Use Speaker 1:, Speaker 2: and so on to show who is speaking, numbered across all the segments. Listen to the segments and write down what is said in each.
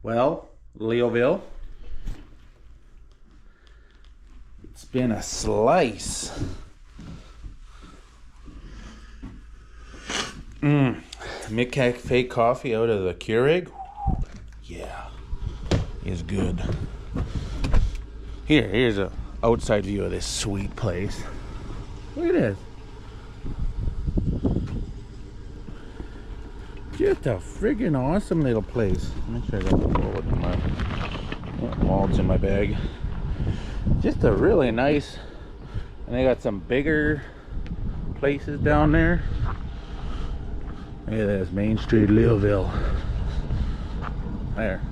Speaker 1: Well, Leoville, it's been a slice. Mid-cafe coffee out of the Keurig. Yeah, is good. Here's a outside view of this sweet place. Look at this. Just a friggin' awesome little place. Make sure I got the wallet in my wallet's in my bag. Just a really nice, and they got some bigger places down there. Look at this, Main Street, Leoville. There.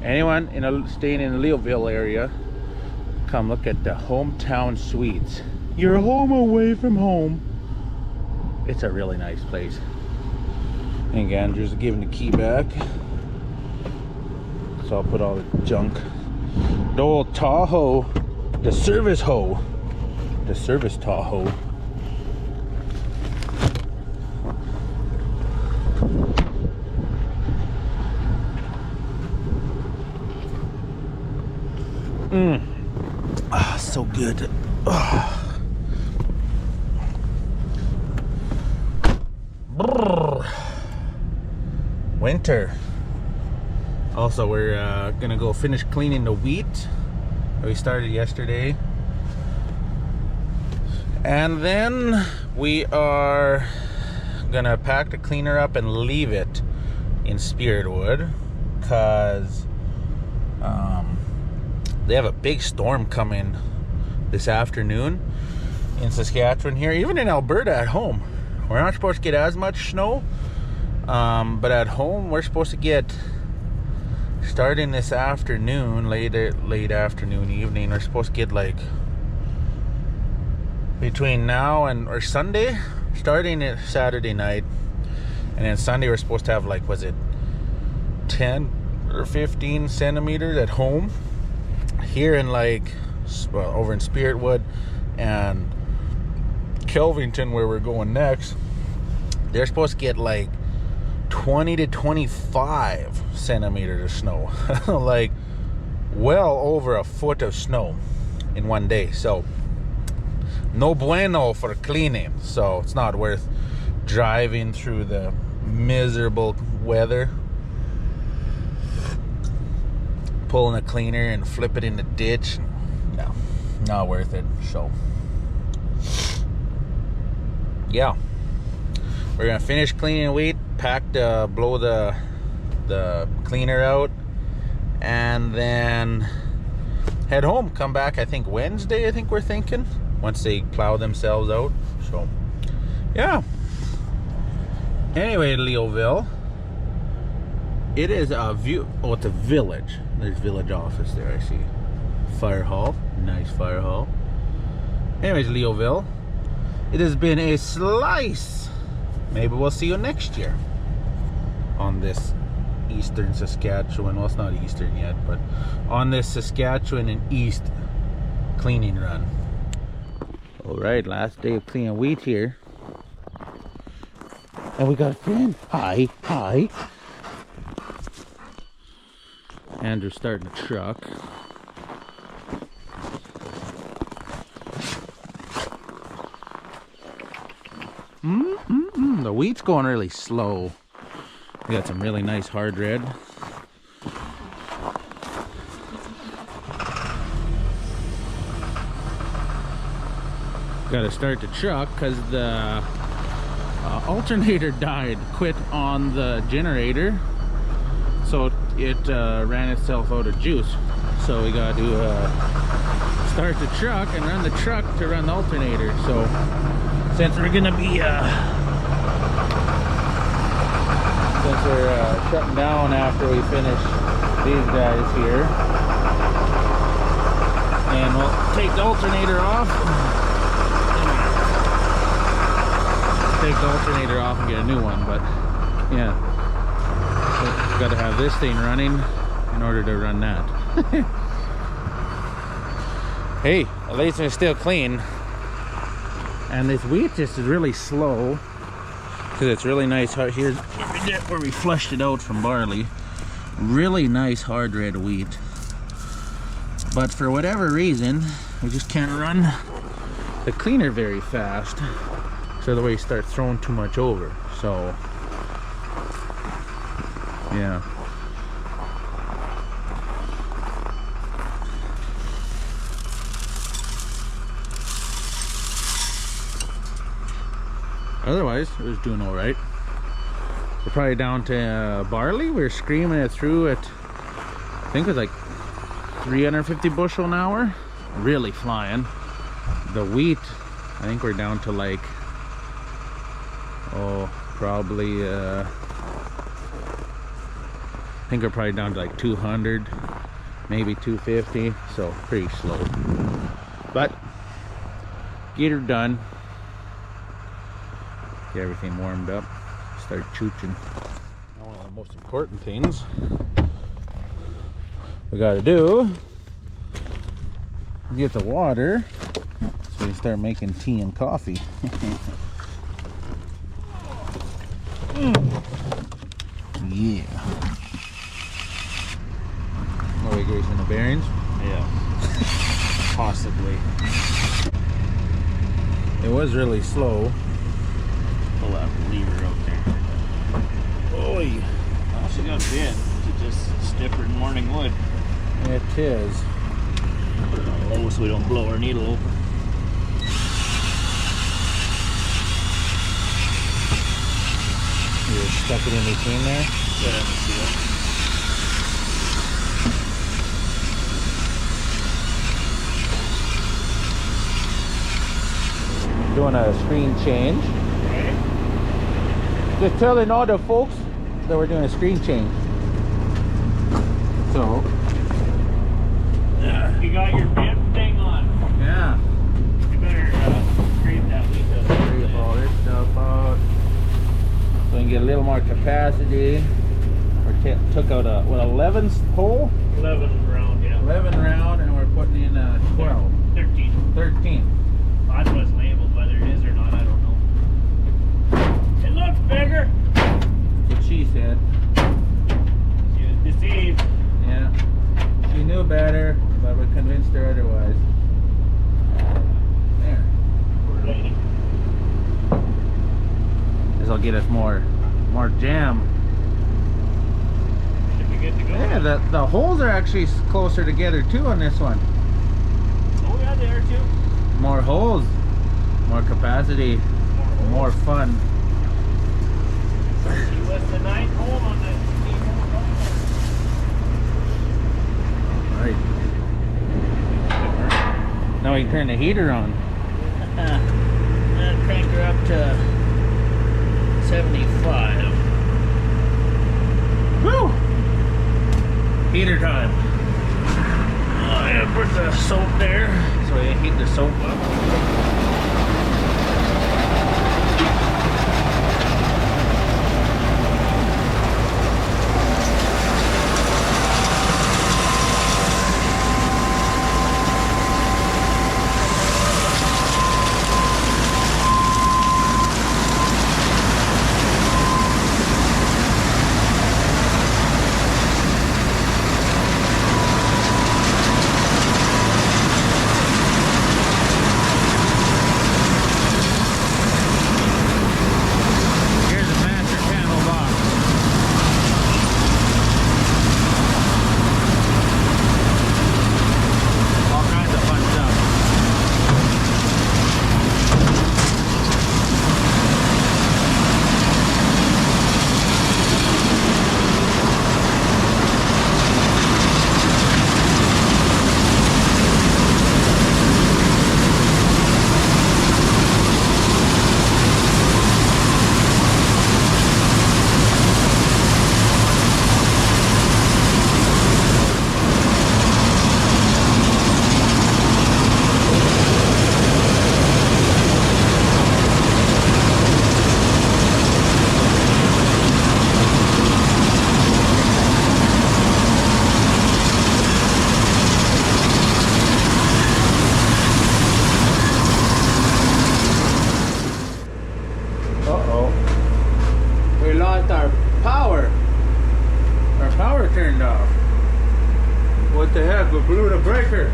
Speaker 1: Anyone staying in the Leoville area, come look at the Hometown Suites. You're home away from home. It's a really nice place. And Andrew's giving the key back. So I'll put all the junk. The old Tahoe, the service hoe. The service Tahoe. So good. Winter. Also, we're gonna go finish cleaning the wheat. We started yesterday, and then we are gonna pack the cleaner up and leave it in Spiritwood, cause they have a big storm coming this afternoon in Saskatchewan here, even in Alberta at home. We're not supposed to get as much snow, but at home we're supposed to get, starting this afternoon, late afternoon, evening, we're supposed to get like between now and or Sunday, starting at Saturday night, and then Sunday we're supposed to have like, was it 10 or 15 centimeters at home. Here in like, well, over in Spiritwood and Kelvington, where we're going next, they're supposed to get like 20 to 25 centimeters of snow. Like well over a foot of snow in one day. So no bueno for cleaning. So it's not worth driving through the miserable weather, pulling a cleaner and flip it in the ditch. No, not worth it. So yeah, we're gonna finish cleaning wheat, blow the cleaner out, and then head home. Come back, I think Wednesday, I think we're thinking, once they plow themselves out. So yeah, anyway, Leoville, it is a view. Oh, it's a village. There's village office there, I see. Fire hall, nice fire hall. Anyways, Leoville, it has been a slice. Maybe we'll see you next year on this eastern Saskatchewan. Well, it's not eastern yet, but on this Saskatchewan and east cleaning run. All right, last day of cleaning wheat here, and we got a friend. Hi. Andrew's starting a truck. The wheat's going really slow. We got some really nice hard red. Got to start the truck because the alternator quit on the generator, so it ran itself out of juice. So we got to start the truck and run the truck to run the alternator. So since we're gonna be shutting down after we finish these guys here, and we'll take the alternator off. Take the alternator off and get a new one. But yeah, so got to have this thing running in order to run that. Hey, at least it's still clean. And this wheat just is really slow because it's really nice. Here's where we flushed it out from barley. Really nice hard red wheat. But for whatever reason, we just can't run the cleaner very fast. So the way you start throwing too much over. So yeah. Otherwise, it was doing all right. We're probably down to barley. We were screaming it through at, I think it was like 350 bushel an hour. Really flying. The wheat, I think we're down to like, oh, probably, I think we're probably down to like 200, maybe 250. So pretty slow. But get her done. Get everything warmed up. Start chooching. One of the most important things we gotta do is get the water so we can start making tea and coffee. Yeah. Are we greasing the bearings?
Speaker 2: Yeah. Possibly.
Speaker 1: It was really slow.
Speaker 2: Pull that lever out there.
Speaker 1: Oy.
Speaker 2: Well, she got bit. She's just stiffer than morning wood.
Speaker 1: It is.
Speaker 2: Put it on low so we don't blow our needle open.
Speaker 1: You stuck it in between there?
Speaker 2: Yeah, let me see that.
Speaker 1: Doing a screen change.
Speaker 2: Okay.
Speaker 1: Just telling all the folks that we're doing a screen change. So,
Speaker 2: You got your bib thing on.
Speaker 1: yeah.
Speaker 2: You better scrape that wheat up.
Speaker 1: Scrape all this stuff out. So we can get a little more capacity. We took out a, what, 11 hole?
Speaker 2: 11 round, yeah.
Speaker 1: 11 round, and we're putting in a 12.
Speaker 2: 13.
Speaker 1: 13.
Speaker 2: That's what's labeled, whether it is or not, I don't know. It looks bigger.
Speaker 1: That's what she said.
Speaker 2: She was deceived.
Speaker 1: Yeah. She knew better, but we convinced her otherwise. There.
Speaker 2: Poor lady.
Speaker 1: This will get us more jam.
Speaker 2: Should be good to go.
Speaker 1: Yeah, the holes are actually closer together too on this one.
Speaker 2: Oh, yeah, they are too.
Speaker 1: More holes, more capacity, more fun.
Speaker 2: She was the 9th hole on the team hole.
Speaker 1: Right. Now we can turn the heater on.
Speaker 2: And crank her up to 75.
Speaker 1: Woo! Heater time.
Speaker 2: I have put the soap there.
Speaker 1: So we heat the soap up. turned off. What the heck? We blew the breaker.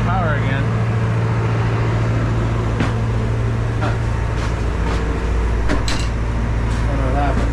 Speaker 1: Power again. Wonder what happened.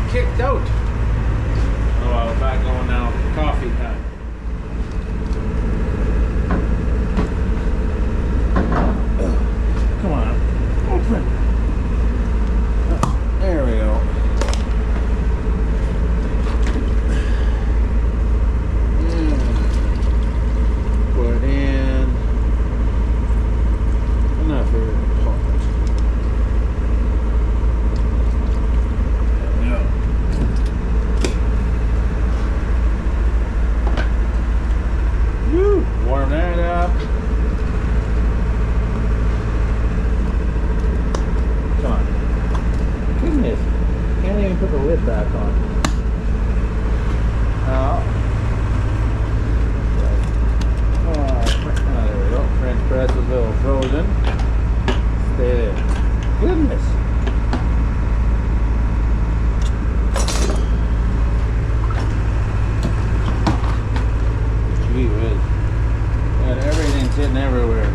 Speaker 1: Kicked out. Oh well, back going now. Coffee time. Come on, open. There we go. Put in another pot. Warm that up. Come on. Goodness. Can't even put the lid back on. Oh, there we go. French press is a little frozen. Stay there. Goodness. Gee whiz. And everything's hitting everywhere.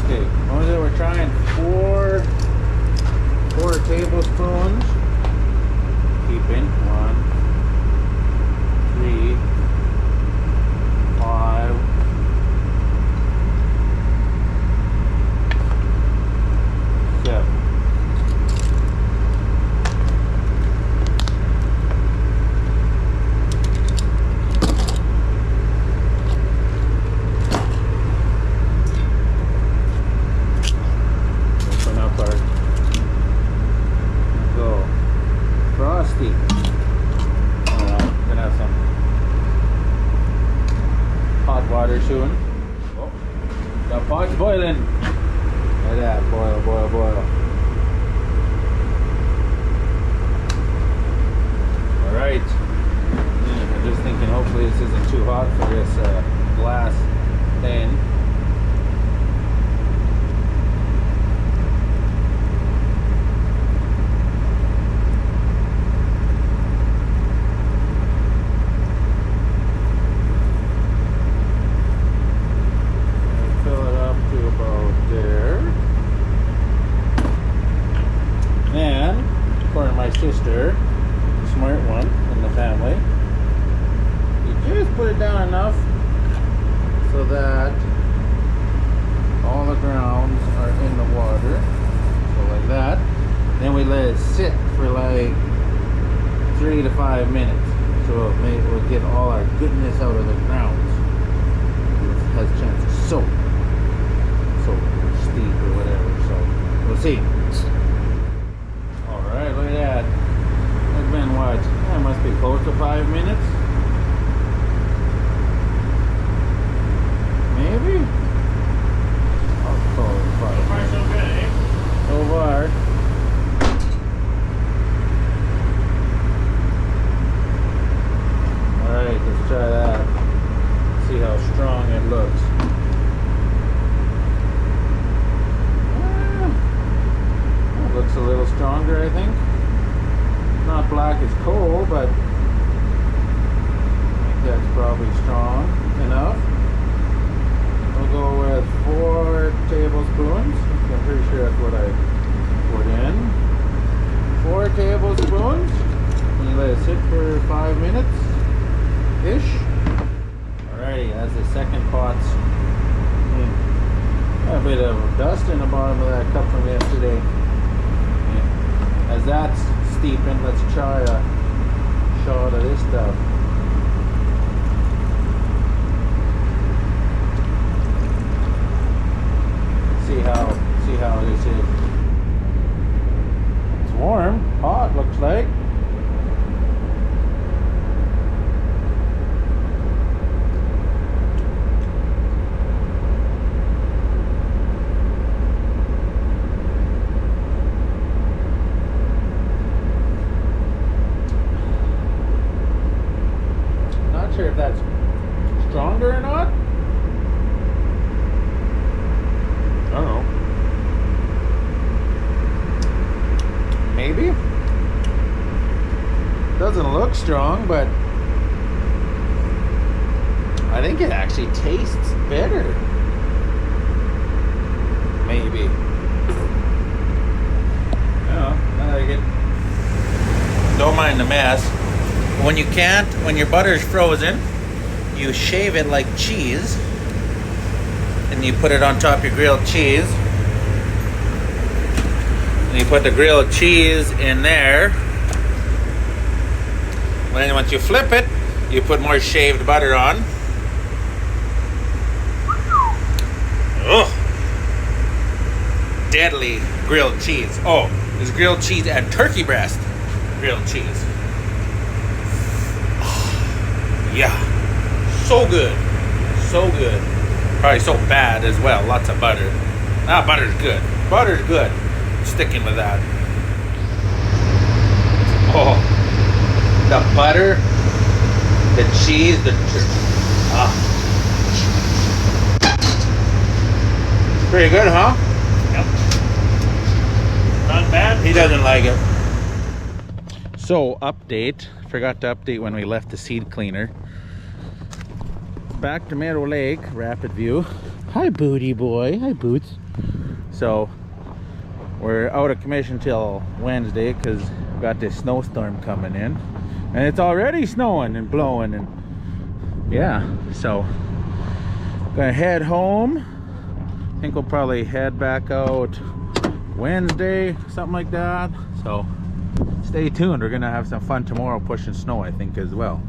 Speaker 1: Okay, what is it? We're trying four tablespoons. Keeping 1, 3, 5, 7. Frosty. Gonna have some hot water soon. Oh, the pot's boiling. Look at that. Boil, boil, boil. Alright. I'm just thinking hopefully this isn't too hot for this glass thing. My sister, smart one in the family, you just put it down enough so that all the grounds are in the water, so like that. Then we let it sit for like 3 to 5 minutes, so we'll get all our goodness out of the grounds. It has a chance to soak steep or whatever, so we'll see. Alright, look at that. It's been what? That must be close to 5 minutes. Maybe? Oh, close to 5 minutes.
Speaker 2: So good, eh?
Speaker 1: So far. Alright, let's try that. See how strong it looks. Looks a little stronger, I think. Not black as coal, but I think that's probably strong enough. We'll go with 4 tablespoons. I'm pretty sure that's what I put in. 4 tablespoons. And you let it sit for 5 minutes-ish. Alrighty, that's the second pot's in. A bit of dust in the bottom of that cup from yesterday. Yeah. As that's steeping, let's try a shot of this stuff. See how this is. It's warm, hot looks like. Not sure if that's stronger or not. I don't know. Maybe. Doesn't look strong, but I think it actually tastes better. Maybe. Yeah, I like it. Don't mind the mess. When you can't, when your butter's frozen, you shave it like cheese. And you put it on top of your grilled cheese. And you put the grilled cheese in there. And then once you flip it, you put more shaved butter on. Ugh. Deadly grilled cheese. Oh, there's grilled cheese and turkey breast grilled cheese. Yeah. So good. So good. Probably so bad as well. Lots of butter. Ah, butter's good. Butter's good. Sticking with that. Oh, the butter, the cheese, pretty good, huh?
Speaker 2: Yep. Not bad.
Speaker 1: He doesn't like it. So, update. Forgot to update when we left the seed cleaner. Back to Meadow Lake, Rapid View. Hi, Booty Boy. Hi, Boots. So, we're out of commission till Wednesday because we got this snowstorm coming in. And it's already snowing and blowing. And yeah, so gonna head home. I think we'll probably head back out Wednesday, something like that. So stay tuned. We're gonna have some fun tomorrow pushing snow, I think, as well.